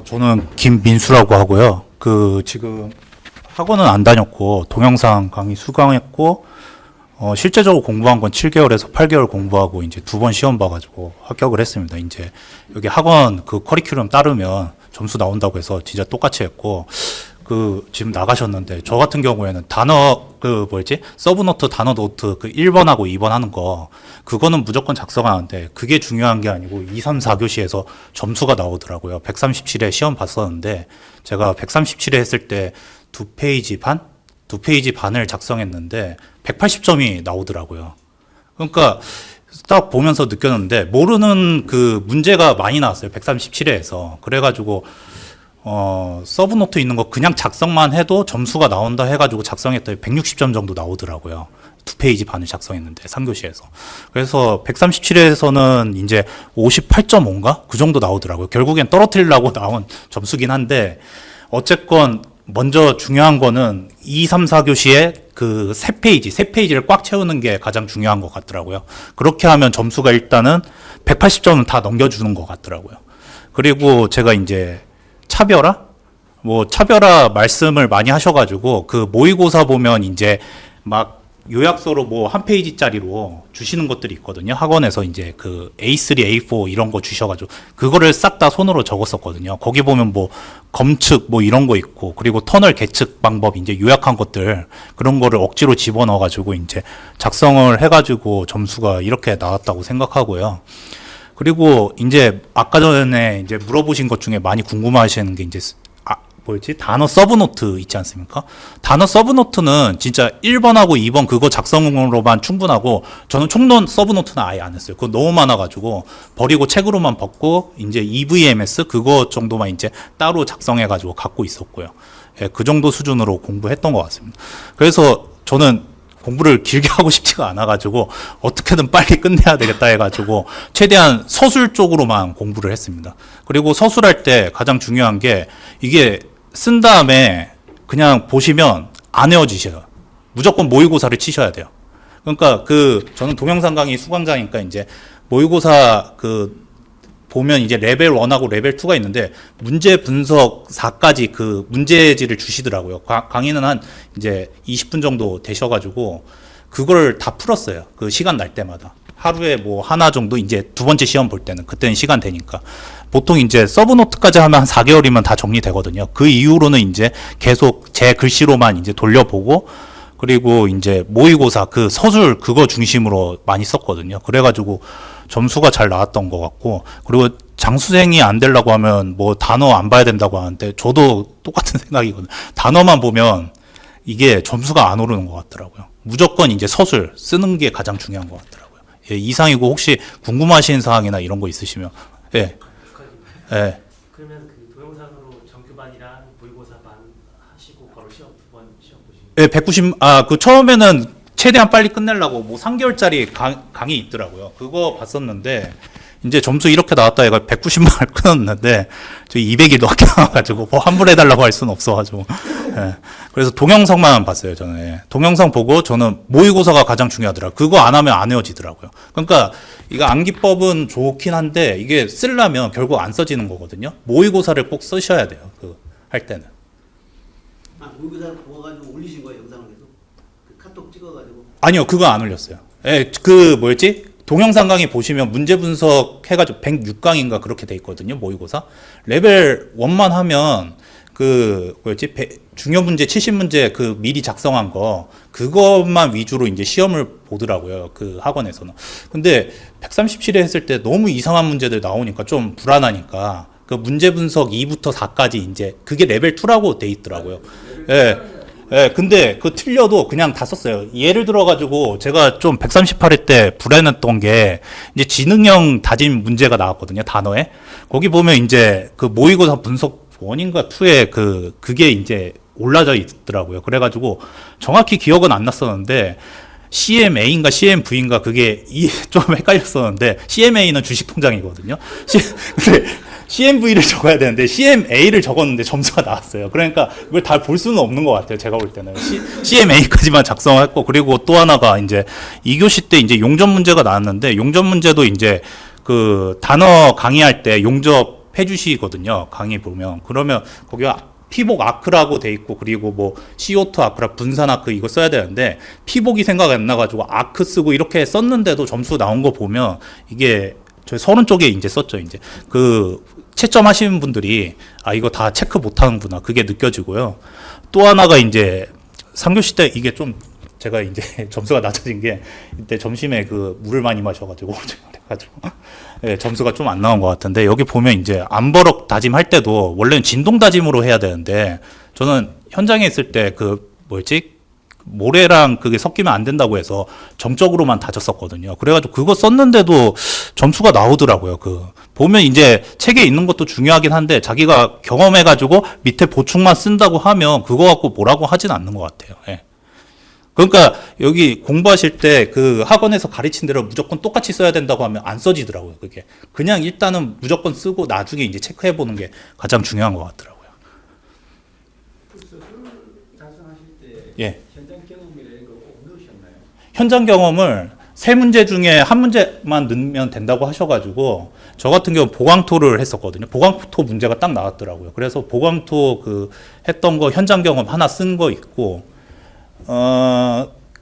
저는 김민수라고 하고요. 지금 학원은 안 다녔고 동영상 강의 수강했고 실제적으로 공부한 건 7개월에서 8개월 공부하고 이제 2번 시험 봐가지고 합격을 했습니다. 이제 여기 학원 그 커리큘럼 따르면 점수 나온다고 해서 진짜 똑같이 했고 지금 나가셨는데 저 같은 경우에는 단어 서브노트 단어 노트 1번하고 2번 하는 거 그거는 무조건 작성하는데 그게 중요한 게 아니고 2, 3, 4교시에서 점수가 나오더라고요. 137회 시험 봤었는데 제가 137회 했을 때 2페이지 반을 작성했는데 180점이 나오더라고요. 그러니까 딱 보면서 느꼈는데 모르는 문제가 많이 나왔어요. 137회에서. 그래가지고 서브노트 있는 거 그냥 작성만 해도 점수가 나온다 해가지고 작성했더니 160점 정도 나오더라고요. 2페이지 반을 작성했는데 3교시에서. 그래서 137회에서는 이제 58.5인가? 그 정도 나오더라고요. 결국엔 떨어뜨리려고 나온 점수긴 한데 어쨌건 먼저 중요한 거는 2, 3, 4교시에 그 3페이지를 꽉 채우는 게 가장 중요한 것 같더라고요. 그렇게 하면 점수가 일단은 180점은 다 넘겨주는 것 같더라고요. 그리고 제가 이제 차별화 말씀을 많이 하셔가지고 모의고사 보면 이제 막 요약서로 뭐 한 페이지짜리로 주시는 것들이 있거든요. 학원에서 이제 A3, A4 이런 거 주셔가지고 그거를 싹 다 손으로 적었었거든요. 거기 보면 뭐 검측 뭐 이런 거 있고 그리고 터널 계측 방법 이제 요약한 것들 그런 거를 억지로 집어넣어가지고 이제 작성을 해가지고 점수가 이렇게 나왔다고 생각하고요. 그리고 이제 아까 전에 이제 물어보신 것 중에 많이 궁금해하시는 게 이제 단어 서브노트 있지 않습니까? 단어 서브노트는 진짜 1번하고 2번 그거 작성으로만 충분하고 저는 총론 서브노트는 아예 안 했어요. 그거 너무 많아가지고 버리고 책으로만 벗고 이제 EVMS 그거 정도만 이제 따로 작성해가지고 갖고 있었고요. 예, 그 정도 수준으로 공부했던 것 같습니다. 그래서 저는 공부를 길게 하고 싶지가 않아가지고 어떻게든 빨리 끝내야 되겠다 해가지고 최대한 서술 쪽으로만 공부를 했습니다. 그리고 서술할 때 가장 중요한 게 이게 쓴 다음에 그냥 보시면 안 외워지셔요. 무조건 모의고사를 치셔야 돼요. 그러니까 저는 동영상 강의 수강자니까 이제 모의고사 보면 이제 레벨 1하고 레벨 2가 있는데 문제 분석 4까지 문제지를 주시더라고요. 강의는 한 이제 20분 정도 되셔가지고 그걸 다 풀었어요. 시간 날 때마다. 하루에 뭐 하나 정도 이제 두 번째 시험 볼 때는 그때는 시간 되니까 보통 이제 서브노트까지 하면 한 4개월이면 다 정리되거든요. 그 이후로는 이제 계속 제 글씨로만 이제 돌려보고 그리고 이제 모의고사 서술 그거 중심으로 많이 썼거든요. 그래가지고 점수가 잘 나왔던 것 같고 그리고 장수생이 안 되려고 하면 뭐 단어 안 봐야 된다고 하는데 저도 똑같은 생각이거든요. 단어만 보면 이게 점수가 안 오르는 것 같더라고요. 무조건 이제 서술 쓰는 게 가장 중요한 것 같더라고요. 예, 이상이고 혹시 궁금하신 사항이나 이런 거 있으시면 예. 예. 그러면 동영상으로 정규반이랑 모의고사 반 하시고 바로 시험 시험 보시는 예, 190 처음에는 최대한 빨리 끝내려고 뭐 3개월짜리 강의 있더라고요. 그거 봤었는데 이제 점수 이렇게 나왔다 해가 190만을 끊었는데 저 200일 넘게 나와가지고 뭐 환불해달라고 할 수는 없어가지고 예. 그래서 동영상만 봤어요. 저는 예. 동영상 보고 저는 모의고사가 가장 중요하더라고요. 그거 안 하면 안 외워지더라고요. 그러니까 이거 암기법은 좋긴 한데 이게 쓰려면 결국 안 써지는 거거든요. 모의고사를 꼭 쓰셔야 돼요. 할 때는. 모의고사 보아가지고 올리신 거예요, 영상을 계속? 카톡 찍어가지고? 아니요, 그거 안 올렸어요. 예, 동영상 강의 보시면 문제 분석 해가지고 106강인가 그렇게 돼 있거든요, 모의고사. 레벨 1만 하면 중요 문제 70문제 미리 작성한 거, 그것만 위주로 이제 시험을 보더라고요, 학원에서는. 근데 137회 했을 때 너무 이상한 문제들 나오니까 좀 불안하니까, 문제 분석 2부터 4까지 이제, 그게 레벨 2라고 돼 있더라고요. 예. 예, 근데 틀려도 그냥 다 썼어요. 예를 들어가지고 제가 좀 138회 때 불안했던 게 이제 지능형 다짐 문제가 나왔거든요, 단어에. 거기 보면 이제 모의고사 분석 1인가 2에 그게 이제 올라져 있더라고요. 그래가지고 정확히 기억은 안 났었는데 CMA인가 CMV인가 그게 좀 헷갈렸었는데 CMA는 주식통장이거든요. 근데 CMV를 적어야 되는데 CMA를 적었는데 점수가 나왔어요. 그러니까 이걸 다 볼 수는 없는 것 같아요. 제가 볼 때는 CMA까지만 작성했고 그리고 또 하나가 이제 2교시 때 이제 용접 문제가 나왔는데 용접 문제도 이제 단어 강의할 때 용접 해주시거든요. 강의 보면. 그러면 거기 피복 아크라고 돼 있고 그리고 뭐 CO2 아크라 분산 아크 이거 써야 되는데 피복이 생각 안 나가지고 아크 쓰고 이렇게 썼는데도 점수 나온 거 보면 이게 저희 서른 쪽에 이제 썼죠. 이제 그 채점하시는 분들이 아 이거 다 체크 못하는구나 그게 느껴지고요. 또 하나가 이제 3교시 때 이게 좀 제가 이제 점수가 낮아진 게 이때 점심에 그 물을 많이 마셔가지고 네, 점수가 좀 안 나온 것 같은데 여기 보면 이제 암버럭 다짐할 때도 원래는 진동 다짐으로 해야 되는데 저는 현장에 있을 때 그 뭐였지 모래랑 그게 섞이면 안 된다고 해서 정적으로만 다졌었거든요. 그래가지고 그거 썼는데도 점수가 나오더라고요. 그 보면 이제 책에 있는 것도 중요하긴 한데 자기가 경험해가지고 밑에 보충만 쓴다고 하면 그거 갖고 뭐라고 하진 않는 것 같아요. 예. 그러니까 여기 공부하실 때 그 학원에서 가르친 대로 무조건 똑같이 써야 된다고 하면 안 써지더라고요. 그게 그냥 일단은 무조건 쓰고 나중에 이제 체크해 보는 게 가장 중요한 것 같더라고요. 수술 작성하실 때 예. 현장 경험이라는 거 꼭 넣으셨나요? 현장 경험을 세 문제 중에 한 문제만 넣으면 된다고 하셔가지고 저 같은 경우 보강토를 했었거든요. 보강토 문제가 딱 나왔더라고요. 그래서 보강토 그 했던 거 현장 경험 하나 쓴 거 있고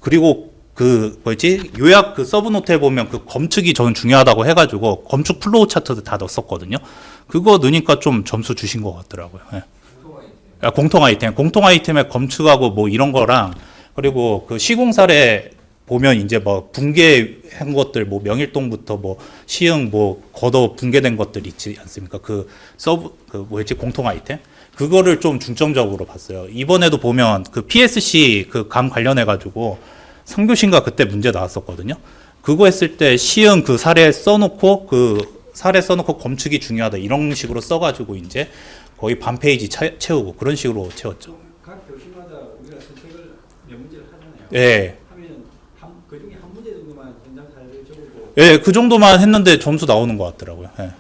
그리고 그 뭐지 요약 그 서브노트에 보면 그 검측이 저는 중요하다고 해가지고 검측 플로우 차트도 다 넣었었거든요. 그거 넣으니까 좀 점수 주신 것 같더라고요. 예. 공통 아이템에 검측하고 뭐 이런 거랑 그리고 그 시공사례 보면 이제 뭐 붕괴한 것들 뭐 명일동부터 뭐 시흥 뭐 걷어 붕괴된 것들 있지 않습니까? 그 뭐였지 공통 아이템 그거를 좀 중점적으로 봤어요. 이번에도 보면 그 PSC 그 감 관련해 가지고 3교시인가 그때 문제 나왔었거든요. 그거 했을 때 시흥 그 사례 써놓고 검측이 중요하다 이런 식으로 써가지고 이제 거의 반 페이지 채우고 그런 식으로 채웠죠. 각 교시마다 우리가 선택을 몇 문제를 하잖아요. 예. 하면 그 중에 한 문제 정도만 현장 사례를 적고 예, 그 정도만 했는데 점수 나오는 것 같더라고요. 예.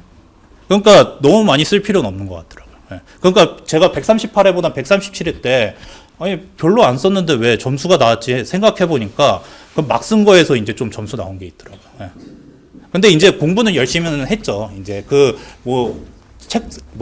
그러니까 너무 많이 쓸 필요는 없는 것 같더라고요. 예. 그러니까 제가 138회보다 137회 때 아니 별로 안 썼는데 왜 점수가 나왔지 생각해 보니까 그 막 쓴 거에서 이제 좀 점수 나온 게 있더라고요. 예. 근데 이제 공부는 열심히는 했죠. 이제 그 뭐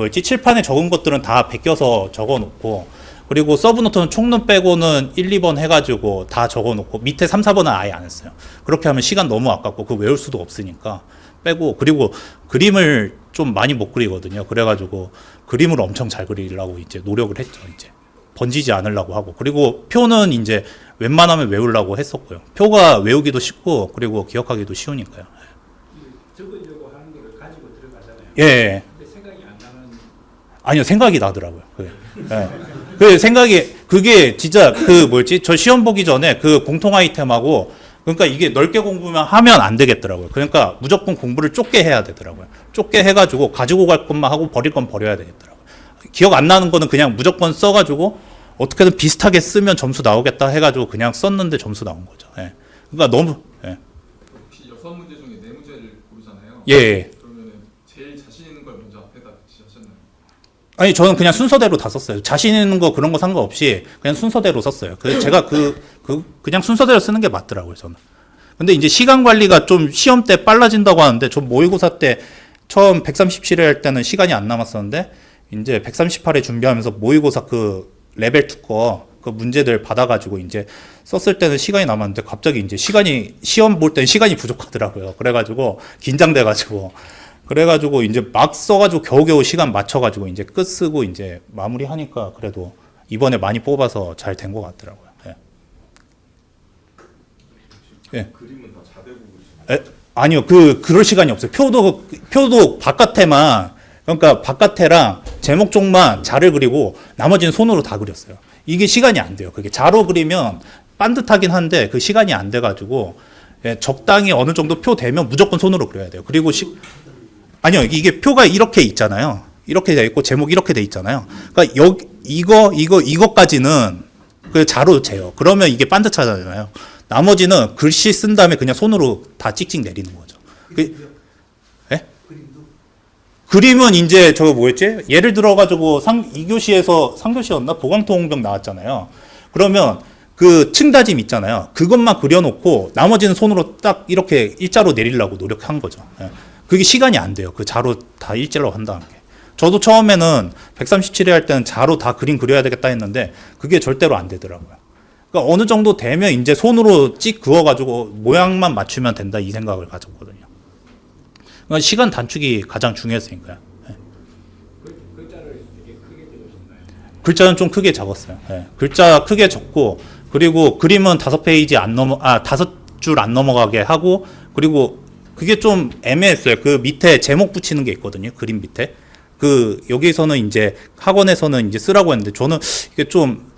칠판에 적은 것들은 다 베껴서 적어 놓고 그리고 서브노트는 총론 빼고는 1, 2번 해가지고 다 적어 놓고 밑에 3, 4번은 아예 안 했어요. 그렇게 하면 시간 너무 아깝고 그거 외울 수도 없으니까 빼고 그리고 그림을 좀 많이 못 그리거든요. 그래가지고 그림을 엄청 잘 그리려고 이제 노력을 했죠. 이제 번지지 않으려고 하고 그리고 표는 이제 웬만하면 외우려고 했었고요. 표가 외우기도 쉽고 그리고 기억하기도 쉬우니까요. 적으려고 하는 걸 가지고 들어가잖아요. 예. 근데 생각이 안 나면 아니요, 생각이 나더라고요. 그게. 예. 그 생각이, 그게 진짜 그 뭐였지? 저 시험 보기 전에 그 공통 아이템하고 그러니까 이게 넓게 공부만 하면 안 되겠더라고요. 그러니까 무조건 공부를 좁게 해야 되더라고요. 좁게 해가지고 가지고 갈 것만 하고 버릴 건 버려야 되겠더라고요. 기억 안 나는 거는 그냥 무조건 써가지고 어떻게든 비슷하게 쓰면 점수 나오겠다 해가지고 그냥 썼는데 점수 나온 거죠. 예. 그러니까 너무, 예. 혹시 6문제 중에 4문제를 고르잖아요. 예. 그러면은 제일 자신 있는 걸 먼저 앞에다 지셨나요? 아니 저는 그냥 순서대로 다 썼어요. 자신 있는 거 그런 거 상관없이 그냥 순서대로 썼어요. 제가 그냥 순서대로 쓰는 게 맞더라고요, 저는. 근데 이제 시간 관리가 좀 시험 때 빨라진다고 하는데 저 모의고사 때 처음 137회 할 때는 시간이 안 남았었는데 이제 138회 준비하면서 모의고사 그 레벨 2 거 그 문제들 받아가지고 이제 썼을 때는 시간이 남았는데 갑자기 이제 시험 볼 때는 시간이 부족하더라고요. 그래가지고 긴장돼가지고 이제 막 써가지고 겨우겨우 시간 맞춰가지고 이제 끝 쓰고 이제 마무리하니까 그래도 이번에 많이 뽑아서 잘 된 것 같더라고요. 예. 예. 그림은 다 자대고 그리시나요? 아니요, 그럴 시간이 없어요. 표도 바깥에만, 그러니까 바깥에랑 제목 쪽만 자를 그리고 나머지는 손으로 다 그렸어요. 이게 시간이 안 돼요. 그게 자로 그리면 반듯하긴 한데 그 시간이 안 돼가지고 예, 적당히 어느 정도 표 되면 무조건 손으로 그려야 돼요. 그리고 아니요, 이게 표가 이렇게 있잖아요. 이렇게 돼 있고 제목 이렇게 돼 있잖아요. 그러니까 이거까지는 그 자로 재요. 그러면 이게 반듯하잖아요. 나머지는 글씨 쓴 다음에 그냥 손으로 다 찍찍 내리는 거죠. 예? 그림은 이제 저거 뭐였지? 예를 들어가지고 2교시에서 3교시였나? 보강통병 나왔잖아요. 그러면 그 층다짐 있잖아요. 그것만 그려놓고 나머지는 손으로 딱 이렇게 일자로 내리려고 노력한 거죠. 예. 그게 시간이 안 돼요. 그 자로 다 일자로 한다는 게. 저도 처음에는 137회 할 때는 자로 다 그림 그려야 되겠다 했는데 그게 절대로 안 되더라고요. 그러니까 어느 정도 되면 이제 손으로 찍 그어가지고 모양만 맞추면 된다 이 생각을 가졌거든요. 그러니까 시간 단축이 가장 중요했으니까요. 네. 글자를 되게 크게 적으셨나요? 글자는 좀 크게 적었어요. 네. 글자 크게 적고 그리고 그림은 5페이지 안 넘어 5줄 안 넘어가게 하고 그리고 그게 좀 애매했어요. 그 밑에 제목 붙이는 게 있거든요. 그림 밑에. 그 여기서는 이제 학원에서는 이제 쓰라고 했는데 저는 이게 좀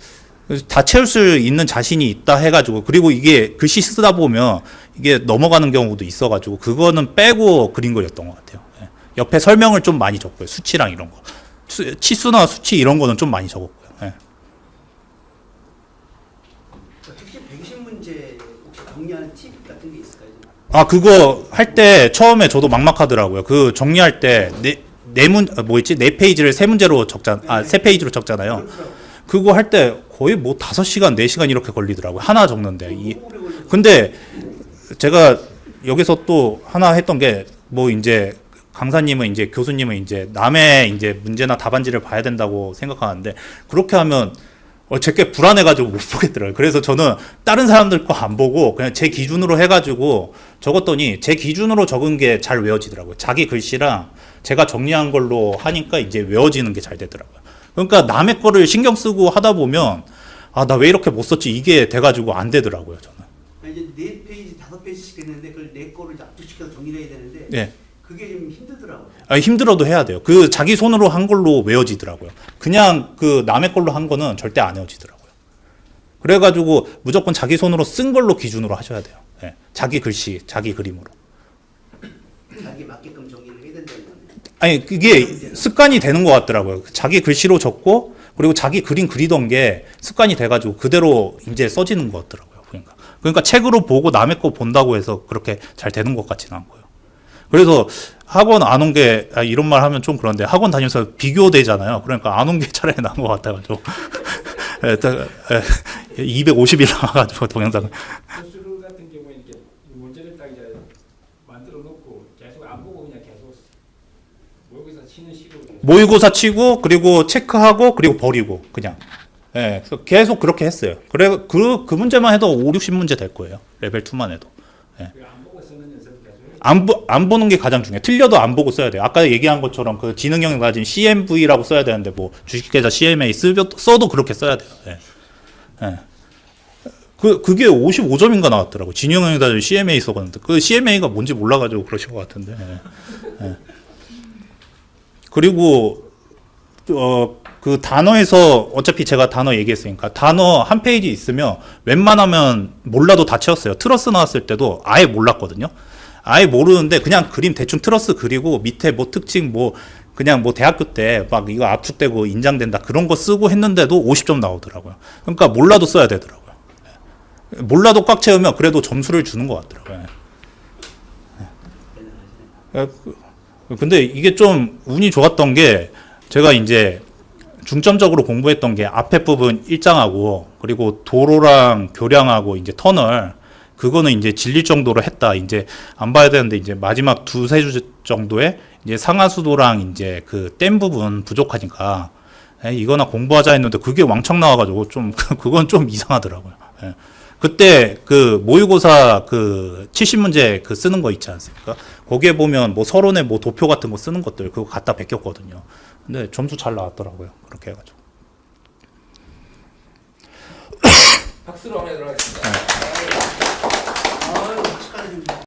다 채울 수 있는 자신이 있다 해가지고 그리고 이게 글씨 쓰다 보면 이게 넘어가는 경우도 있어가지고 그거는 빼고 그린 거였던 것 같아요. 예. 옆에 설명을 좀 많이 적고요. 수치랑 이런 거. 치수나 수치 이런 거는 좀 많이 적었고요. 예. 특히 120문제 혹시 정리하는 팁 같은 게 있을까요? 아 그거 할 때 처음에 저도 막막하더라고요. 그 정리할 때 네 페이지를 세 문제로 세 페이지로 적잖아요. 그거 할 때 거의 뭐 5시간, 4시간 이렇게 걸리더라고요. 하나 적는데. 근데 제가 여기서 또 하나 했던 게 뭐 이제 강사님은 이제 교수님은 이제 남의 이제 문제나 답안지를 봐야 된다고 생각하는데 그렇게 하면 제게 불안해가지고 못 보겠더라고요. 그래서 저는 다른 사람들 거 안 보고 그냥 제 기준으로 해가지고 적었더니 제 기준으로 적은 게 잘 외워지더라고요. 자기 글씨랑 제가 정리한 걸로 하니까 이제 외워지는 게 잘 되더라고요. 그러니까 남의 거를 신경 쓰고 하다 보면 나 왜 이렇게 못 썼지 이게 돼가지고 안 되더라고요. 저는. 이제 4페이지, 5페이지씩 했는데 그걸 내 거를 압축시켜서 정리를 해야 되는데 예. 그게 좀 힘들더라고요. 힘들어도 해야 돼요. 그 자기 손으로 한 걸로 외워지더라고요. 그냥 그 남의 걸로 한 거는 절대 안 외워지더라고요. 그래가지고 무조건 자기 손으로 쓴 걸로 기준으로 하셔야 돼요. 예. 자기 글씨, 자기 그림으로. 자기에 맞게끔 정리를 해야 된다는 거네요. 아니 그게 습관이 되는 것 같더라고요. 자기 글씨로 적고 그리고 자기 그림 그리던 게 습관이 돼가지고 그대로 이제 써지는 것 같더라고요. 그러니까 책으로 보고 남의 거 본다고 해서 그렇게 잘 되는 것 같지는 않고요. 그래서 학원 안 온 게 이런 말 하면 좀 그런데 학원 다니면서 비교되잖아요. 그러니까 안 온 게 차라리 나은 것 같아가지고 250일 나와가지고 동영상. 교수 같은 경우에 이렇게 문제를 딱 이제 만들어 놓고 계속 안 보고 그냥 계속 모의고사 치는 식으로 모의고사 치고 그리고 체크하고 그리고 버리고 그냥. 예, 그래서 계속 그렇게 했어요. 그래 그 문제만 해도 5, 60문제 될 거예요. 레벨 2만 해도. 안 보고 쓰는 연습을 계속 해요. 안 보는 게 가장 중요해요. 틀려도 안 보고 써야 돼요. 아까 얘기한 것처럼 그 지능형이 가진 CMV라고 써야 되는데 뭐 주식계좌 CMA 써도 그렇게 써야 돼요. 예. 예. 그게 55점인가 나왔더라고. 지능형이 가진 CMA 써봤는데 그 CMA가 뭔지 몰라가지고 그러신 것 같은데. 예. 예. 그리고 그 단어에서 어차피 제가 단어 얘기했으니까 단어 한 페이지 있으면 웬만하면 몰라도 다 채웠어요. 트러스 나왔을 때도 아예 몰랐거든요. 아예 모르는데 그냥 그림 대충 트러스 그리고 밑에 뭐 특징 뭐 그냥 뭐 대학교 때 막 이거 압축되고 인장된다 그런 거 쓰고 했는데도 50점 나오더라고요. 그러니까 몰라도 써야 되더라고요. 몰라도 꽉 채우면 그래도 점수를 주는 것 같더라고요. 근데 이게 좀 운이 좋았던 게 제가 이제 중점적으로 공부했던 게 앞에 부분 1장하고 그리고 도로랑 교량하고 이제 터널 그거는 이제 질릴 정도로 했다. 이제 안 봐야 되는데 이제 마지막 2-3주 정도에 이제 상하수도랑 이제 그 댐 부분 부족하니까 이거나 공부하자 했는데 그게 왕창 나와가지고 좀 그건 좀 이상하더라고요. 예. 그때 그 모의고사 그 70문제 그 쓰는 거 있지 않습니까? 거기에 보면 뭐 서론에 뭐 도표 같은 거 쓰는 것들 그거 갖다 베꼈거든요. 근데 점수 잘 나왔더라고요. 그렇게 해가지고. 박수로 한번 해드리겠습니다. 아유, 축하드립니다.